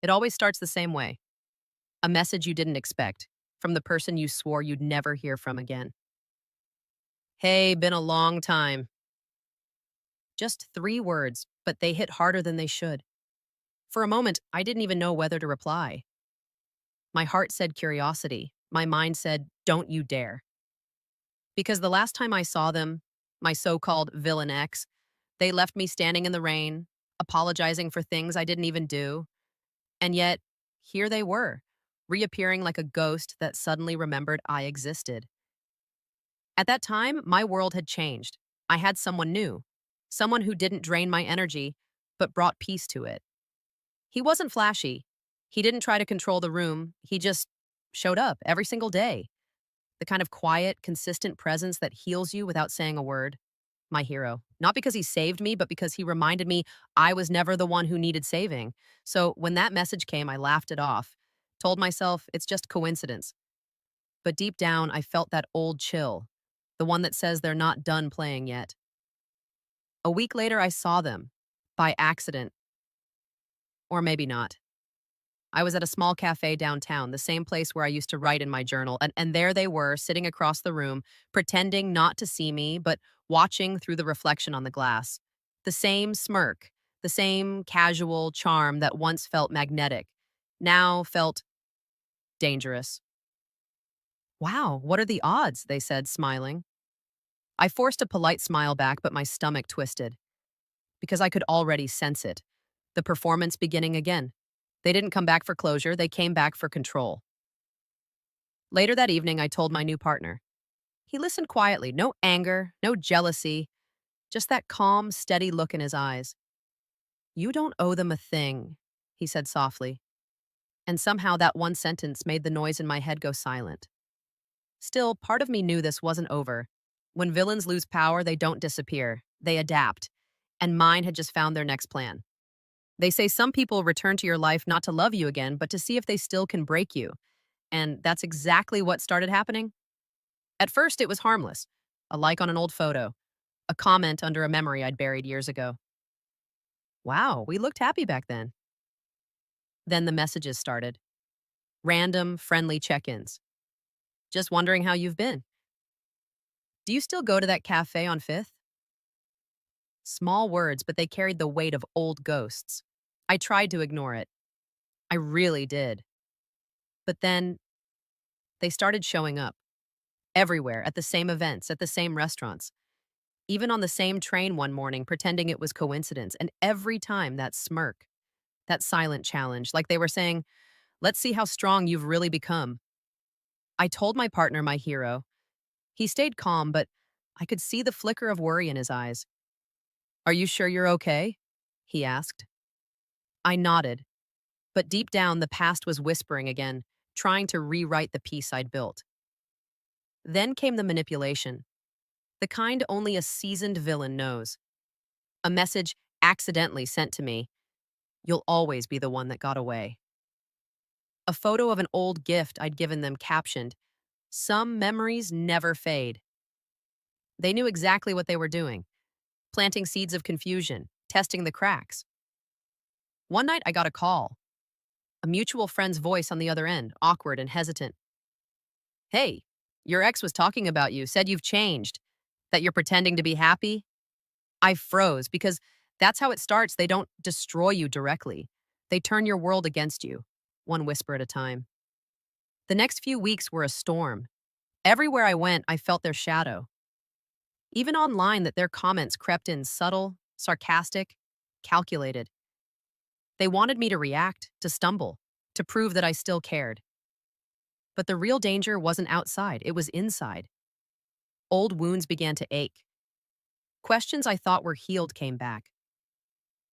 It always starts the same way. A message you didn't expect from the person you swore you'd never hear from again. Hey, been a long time. Just 3 words, but they hit harder than they should. For a moment, I didn't even know whether to reply. My heart said curiosity. My mind said, don't you dare. Because the last time I saw them, my so called villain ex, they left me standing in the rain, apologizing for things I didn't even do. And yet, here they were, reappearing like a ghost that suddenly remembered I existed. At that time, my world had changed. I had someone new, someone who didn't drain my energy, but brought peace to it. He wasn't flashy. He didn't try to control the room. He just showed up every single day. The kind of quiet, consistent presence that heals you without saying a word. My hero. Not because he saved me, but because he reminded me I was never the one who needed saving. So when that message came, I laughed it off, told myself it's just coincidence. But deep down, I felt that old chill, the one that says they're not done playing yet. A week later, I saw them by accident, or maybe not. I was at a small cafe downtown, the same place where I used to write in my journal, and there they were, sitting across the room, pretending not to see me, but watching through the reflection on the glass. The same smirk, the same casual charm that once felt magnetic, now felt dangerous. Wow, what are the odds? They said, smiling. I forced a polite smile back, but my stomach twisted, because I could already sense it. The performance beginning again. They didn't come back for closure, they came back for control. Later that evening, I told my new partner. He listened quietly, no anger, no jealousy, just that calm, steady look in his eyes. You don't owe them a thing, he said softly. And somehow that one sentence made the noise in my head go silent. Still, part of me knew this wasn't over. When villains lose power, they don't disappear, they adapt. And mine had just found their next plan. They say some people return to your life not to love you again, but to see if they still can break you. And that's exactly what started happening. At first, it was harmless, a like on an old photo, a comment under a memory I'd buried years ago. Wow, we looked happy back then. Then the messages started. Random, friendly check ins. Just wondering how you've been. Do you still go to that cafe on 5th? Small words, but they carried the weight of old ghosts. I tried to ignore it. I really did. But then they started showing up everywhere, at the same events, at the same restaurants, even on the same train one morning, pretending it was coincidence. And every time that smirk, that silent challenge, like they were saying, let's see how strong you've really become. I told my partner, my hero. He stayed calm, but I could see the flicker of worry in his eyes. Are you sure you're okay? He asked. I nodded, but deep down, the past was whispering again, trying to rewrite the peace I'd built. Then came the manipulation, the kind only a seasoned villain knows. A message accidentally sent to me. You'll always be the one that got away. A photo of an old gift I'd given them captioned, some memories never fade. They knew exactly what they were doing, planting seeds of confusion, testing the cracks. One night I got a call, a mutual friend's voice on the other end, awkward and hesitant. Hey, your ex was talking about you, said you've changed, that you're pretending to be happy. I froze because that's how it starts. They don't destroy you directly. They turn your world against you, one whisper at a time. The next few weeks were a storm. Everywhere I went, I felt their shadow. Even online, that their comments crept in subtle, sarcastic, calculated. They wanted me to react, to stumble, to prove that I still cared. But the real danger wasn't outside, it was inside. Old wounds began to ache. Questions I thought were healed came back.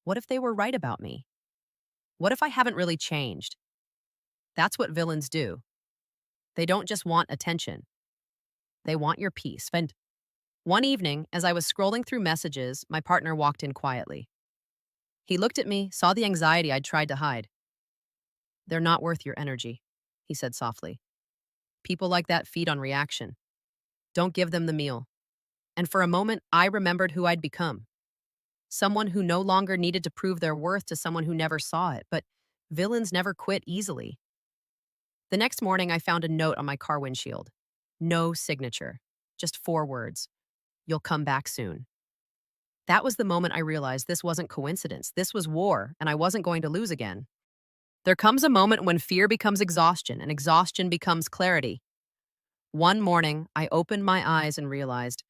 What if they were right about me? What if I haven't really changed? That's what villains do. They don't just want attention. They want your peace. And one evening, as I was scrolling through messages, my partner walked in quietly. He looked at me, saw the anxiety I'd tried to hide. They're not worth your energy, he said softly. People like that feed on reaction. Don't give them the meal. And for a moment, I remembered who I'd become. Someone who no longer needed to prove their worth to someone who never saw it, but Villains never quit easily. The next morning, I found a note on my car windshield. No signature, just 4 words. You'll come back soon. That was the moment I realized this wasn't coincidence. This was war, and I wasn't going to lose again. There comes a moment when fear becomes exhaustion, and exhaustion becomes clarity. One morning, I opened my eyes and realized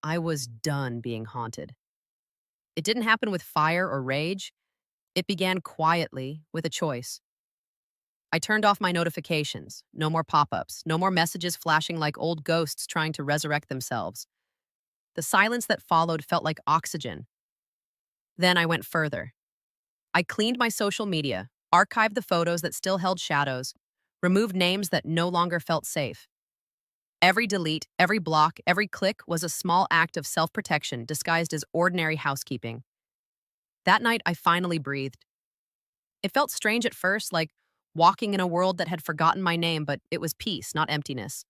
I was done being haunted. It didn't happen with fire or rage. It began quietly with a choice. I turned off my notifications. No more pop ups. No more messages flashing like old ghosts trying to resurrect themselves. The silence that followed felt like oxygen. Then I went further. I cleaned my social media, archived the photos that still held shadows, removed names that no longer felt safe. Every delete, every block, every click was a small act of self protection disguised as ordinary housekeeping. That night, I finally breathed. It felt strange at first, like walking in a world that had forgotten my name, but it was peace, not emptiness.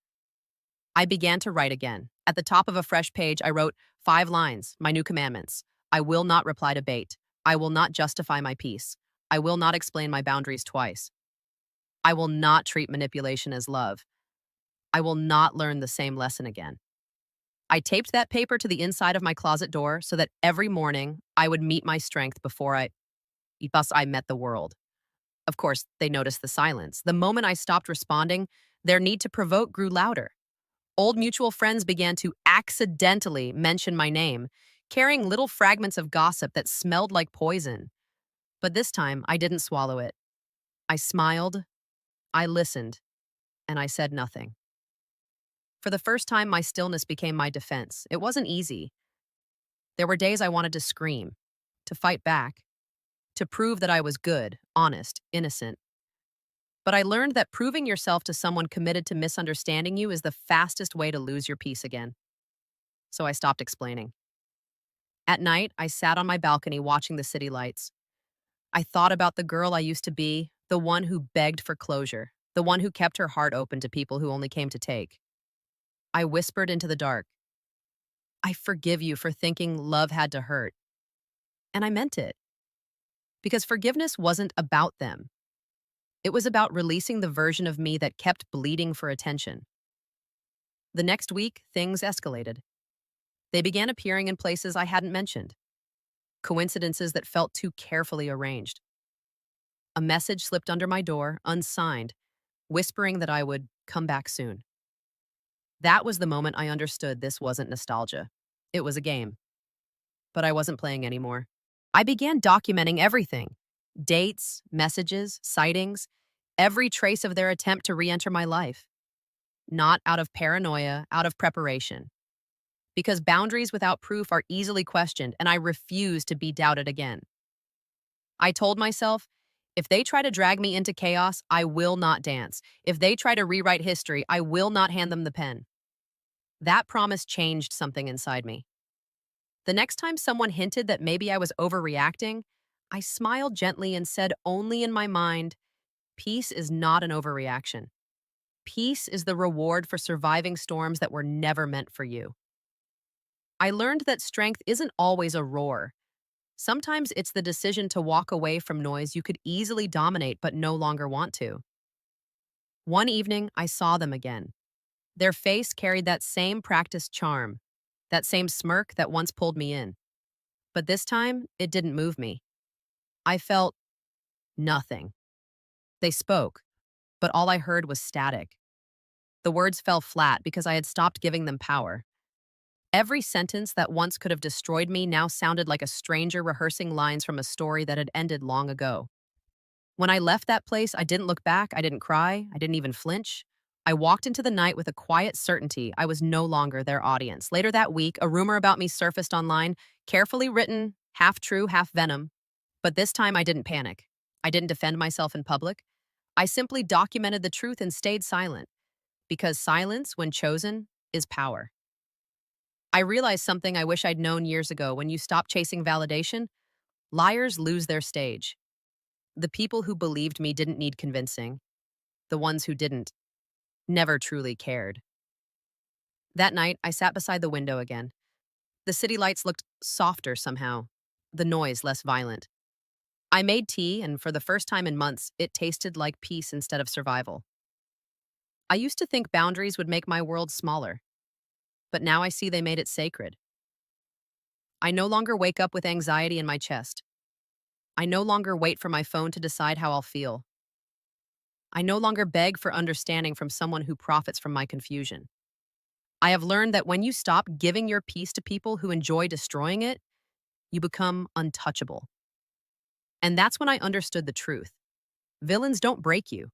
I began to write again. At the top of a fresh page, I wrote 5 lines, my new commandments. I will not reply to bait. I will not justify my peace. I will not explain my boundaries twice. I will not treat manipulation as love. I will not learn the same lesson again. I taped that paper to the inside of my closet door so that every morning I would meet my strength before I met the world. Of course, they noticed the silence. The moment I stopped responding, their need to provoke grew louder. Old mutual friends began to accidentally mention my name, carrying little fragments of gossip that smelled like poison. But this time, I didn't swallow it. I smiled, I listened, and I said nothing. For the first time, my stillness became my defense. It wasn't easy. There were days I wanted to scream, to fight back, to prove that I was good, honest, innocent. But I learned that proving yourself to someone committed to misunderstanding you is the fastest way to lose your peace again. So I stopped explaining. At night, I sat on my balcony watching the city lights. I thought about the girl I used to be, the one who begged for closure, the one who kept her heart open to people who only came to take. I whispered into the dark, I forgive you for thinking love had to hurt. And I meant it. Because forgiveness wasn't about them. It was about releasing the version of me that kept bleeding for attention. The next week, things escalated. They began appearing in places I hadn't mentioned. Coincidences that felt too carefully arranged. A message slipped under my door, unsigned, whispering that I would come back soon. That was the moment I understood this wasn't nostalgia. It was a game. But I wasn't playing anymore. I began documenting everything. Dates, messages, sightings, every trace of their attempt to re-enter my life. Not out of paranoia, out of preparation. Because boundaries without proof are easily questioned, and I refuse to be doubted again. I told myself, if they try to drag me into chaos, I will not dance. If they try to rewrite history, I will not hand them the pen. That promise changed something inside me. The next time someone hinted that maybe I was overreacting, I smiled gently and said only in my mind, peace is not an overreaction. Peace is the reward for surviving storms that were never meant for you. I learned that strength isn't always a roar. Sometimes it's the decision to walk away from noise you could easily dominate but no longer want to. One evening, I saw them again. Their face carried that same practiced charm, that same smirk that once pulled me in. But this time, it didn't move me. I felt nothing. They spoke, but all I heard was static. The words fell flat because I had stopped giving them power. Every sentence that once could have destroyed me now sounded like a stranger rehearsing lines from a story that had ended long ago. When I left that place, I didn't look back, I didn't cry, I didn't even flinch. I walked into the night with a quiet certainty I was no longer their audience. Later that week, a rumor about me surfaced online, carefully written, half true, half venom. But this time I didn't panic. I didn't defend myself in public. I simply documented the truth and stayed silent. Because silence, when chosen, is power. I realized something I wish I'd known years ago. When you stop chasing validation, liars lose their stage. The people who believed me didn't need convincing. The ones who didn't never truly cared. That night, I sat beside the window again. The city lights looked softer somehow, the noise less violent. I made tea, and for the first time in months, it tasted like peace instead of survival. I used to think boundaries would make my world smaller, but now I see they made it sacred. I no longer wake up with anxiety in my chest. I no longer wait for my phone to decide how I'll feel. I no longer beg for understanding from someone who profits from my confusion. I have learned that when you stop giving your peace to people who enjoy destroying it, you become untouchable. And that's when I understood the truth. Villains don't break you.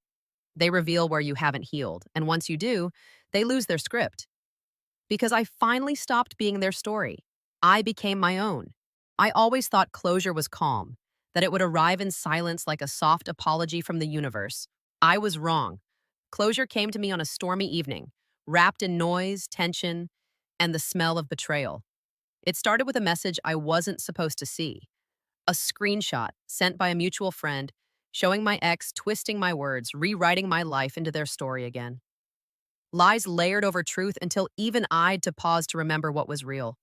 They reveal where you haven't healed. And once you do, they lose their script. Because I finally stopped being their story. I became my own. I always thought closure was calm, that it would arrive in silence like a soft apology from the universe. I was wrong. Closure came to me on a stormy evening, wrapped in noise, tension, and the smell of betrayal. It started with a message I wasn't supposed to see, a screenshot sent by a mutual friend showing my ex twisting my words, rewriting my life into their story again. Lies layered over truth until even I had to pause to remember what was real.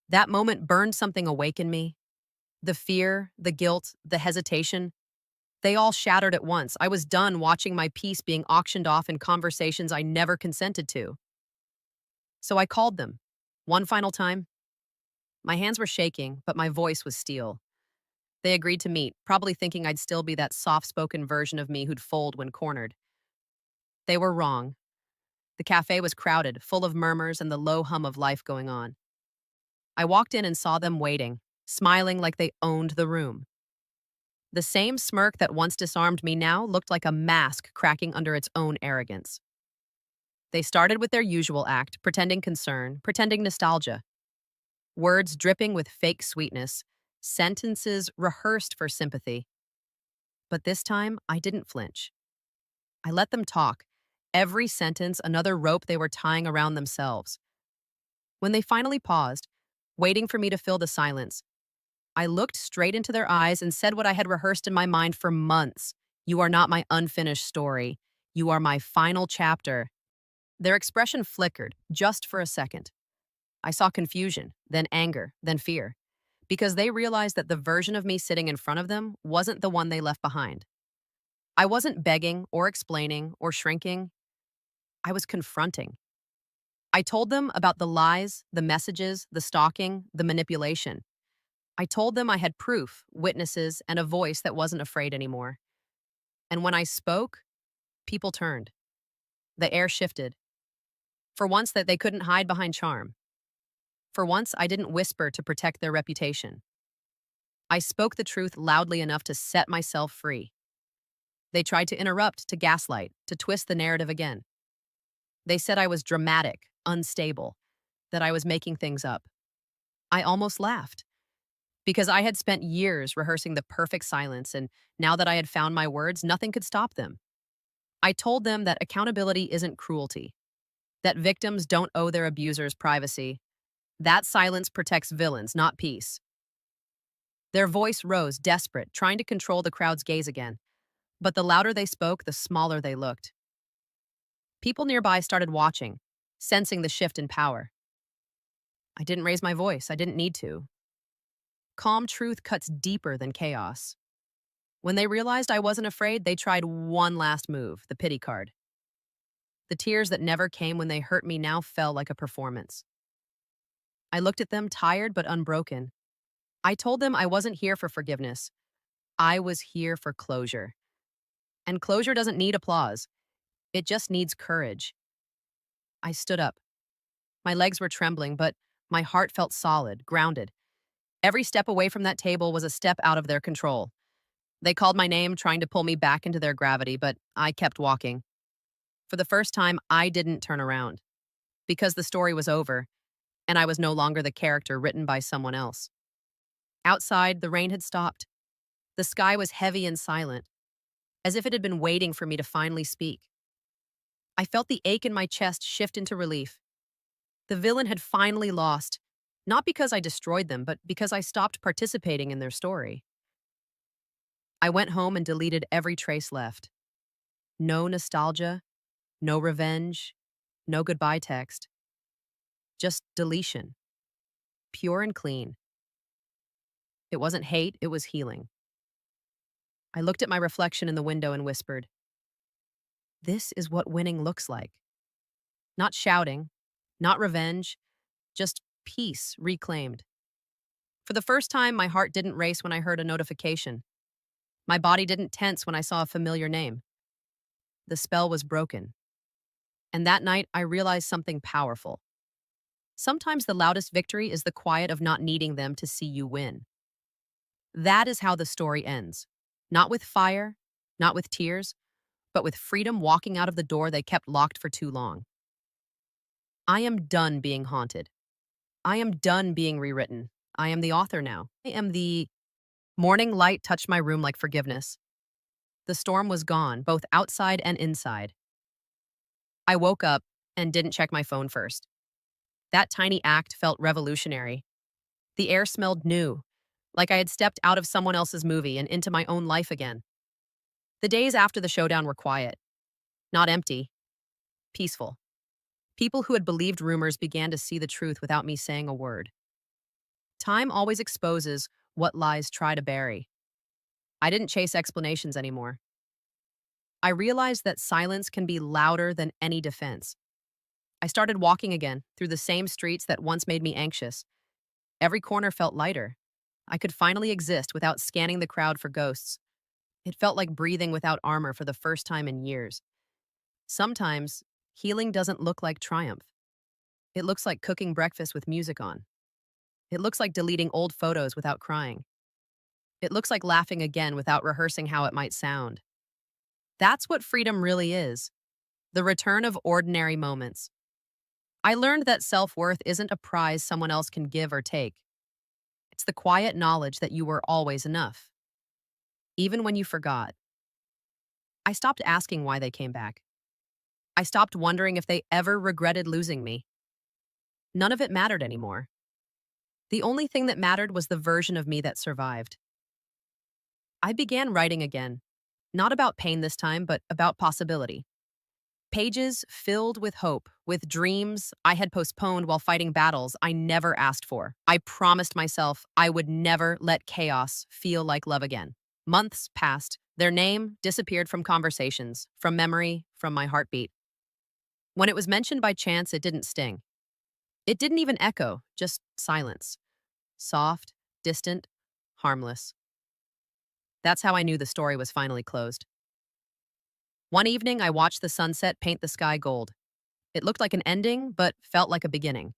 That moment burned something awake in me. The fear, the guilt, the hesitation, they all shattered at once. I was done watching my peace being auctioned off in conversations I never consented to. So I called them. One final time. My hands were shaking, but my voice was steel. They agreed to meet, probably thinking I'd still be that soft-spoken version of me who'd fold when cornered. They were wrong. The cafe was crowded, full of murmurs and the low hum of life going on. I walked in and saw them waiting, smiling like they owned the room. The same smirk that once disarmed me now looked like a mask cracking under its own arrogance. They started with their usual act, pretending concern, pretending nostalgia. Words dripping with fake sweetness, sentences rehearsed for sympathy. But this time, I didn't flinch. I let them talk, every sentence another rope they were tying around themselves. When they finally paused, waiting for me to fill the silence, I looked straight into their eyes and said what I had rehearsed in my mind for months. You are not my unfinished story. You are my final chapter. Their expression flickered, just for a second. I saw confusion, then anger, then fear, because they realized that the version of me sitting in front of them wasn't the one they left behind. I wasn't begging or explaining or shrinking. I was confronting. I told them about the lies, the messages, the stalking, the manipulation. I told them I had proof, witnesses, and a voice that wasn't afraid anymore. And when I spoke, people turned. The air shifted. For once that they couldn't hide behind charm. For once, I didn't whisper to protect their reputation. I spoke the truth loudly enough to set myself free. They tried to interrupt, to gaslight, to twist the narrative again. They said I was dramatic, unstable, that I was making things up. I almost laughed, because I had spent years rehearsing the perfect silence, and now that I had found my words, nothing could stop them. I told them that accountability isn't cruelty, that victims don't owe their abusers privacy. That silence protects villains, not peace. Their voice rose, desperate, trying to control the crowd's gaze again. But the louder they spoke, the smaller they looked. People nearby started watching, sensing the shift in power. I didn't raise my voice. I didn't need to. Calm truth cuts deeper than chaos. When they realized I wasn't afraid, they tried one last move, the pity card. The tears that never came when they hurt me now fell like a performance. I looked at them, tired but unbroken. I told them I wasn't here for forgiveness. I was here for closure. And closure doesn't need applause. It just needs courage. I stood up. My legs were trembling, but my heart felt solid, grounded. Every step away from that table was a step out of their control. They called my name, trying to pull me back into their gravity, but I kept walking. For the first time, I didn't turn around, because the story was over, and I was no longer the character written by someone else. Outside, the rain had stopped. The sky was heavy and silent, as if it had been waiting for me to finally speak. I felt the ache in my chest shift into relief. The villain had finally lost, not because I destroyed them, but because I stopped participating in their story. I went home and deleted every trace left. No nostalgia, no revenge, no goodbye text. Just deletion. Pure and clean. It wasn't hate, it was healing. I looked at my reflection in the window and whispered, "This is what winning looks like." Not shouting, not revenge, just peace reclaimed. For the first time, my heart didn't race when I heard a notification. My body didn't tense when I saw a familiar name. The spell was broken. And that night, I realized something powerful. Sometimes the loudest victory is the quiet of not needing them to see you win. That is how the story ends. Not with fire, not with tears, but with freedom walking out of the door they kept locked for too long. I am done being haunted. I am done being rewritten. I am the author now. I am the morning light touched my room like forgiveness. The storm was gone, both outside and inside. I woke up and didn't check my phone first. That tiny act felt revolutionary. The air smelled new, like I had stepped out of someone else's movie and into my own life again. The days after the showdown were quiet, not empty, peaceful. People who had believed rumors began to see the truth without me saying a word. Time always exposes what lies try to bury. I didn't chase explanations anymore. I realized that silence can be louder than any defense. I started walking again through the same streets that once made me anxious. Every corner felt lighter. I could finally exist without scanning the crowd for ghosts. It felt like breathing without armor for the first time in years. Sometimes, healing doesn't look like triumph. It looks like cooking breakfast with music on. It looks like deleting old photos without crying. It looks like laughing again without rehearsing how it might sound. That's what freedom really is, the return of ordinary moments. I learned that self-worth isn't a prize someone else can give or take. It's the quiet knowledge that you were always enough, even when you forgot. I stopped asking why they came back. I stopped wondering if they ever regretted losing me. None of it mattered anymore. The only thing that mattered was the version of me that survived. I began writing again, not about pain this time, but about possibility. Pages filled with hope, with dreams I had postponed while fighting battles I never asked for. I promised myself I would never let chaos feel like love again. Months passed. Their name disappeared from conversations, from memory, from my heartbeat. When it was mentioned by chance, it didn't sting. It didn't even echo, just silence. Soft, distant, harmless. That's how I knew the story was finally closed. One evening, I watched the sunset paint the sky gold. It looked like an ending, but felt like a beginning.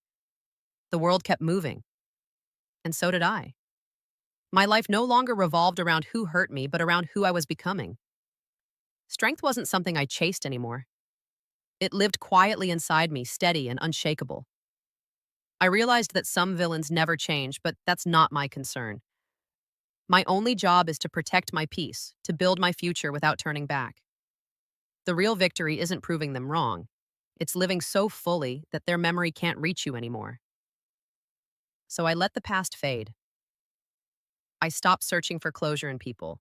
The world kept moving. And so did I. My life no longer revolved around who hurt me, but around who I was becoming. Strength wasn't something I chased anymore. It lived quietly inside me, steady and unshakable. I realized that some villains never change, but that's not my concern. My only job is to protect my peace, to build my future without turning back. The real victory isn't proving them wrong. It's living so fully that their memory can't reach you anymore. So I let the past fade. I stopped searching for closure in people.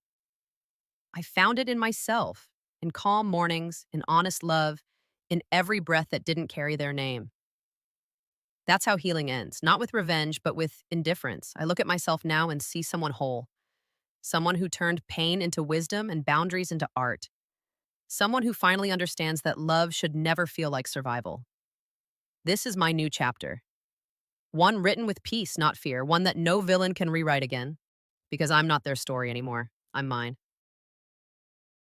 I found it in myself, in calm mornings, in honest love, in every breath that didn't carry their name. That's how healing ends, not with revenge, but with indifference. I look at myself now and see someone whole, someone who turned pain into wisdom and boundaries into art, someone who finally understands that love should never feel like survival. This is my new chapter. One written with peace, not fear, one that no villain can rewrite again, because I'm not their story anymore. I'm mine.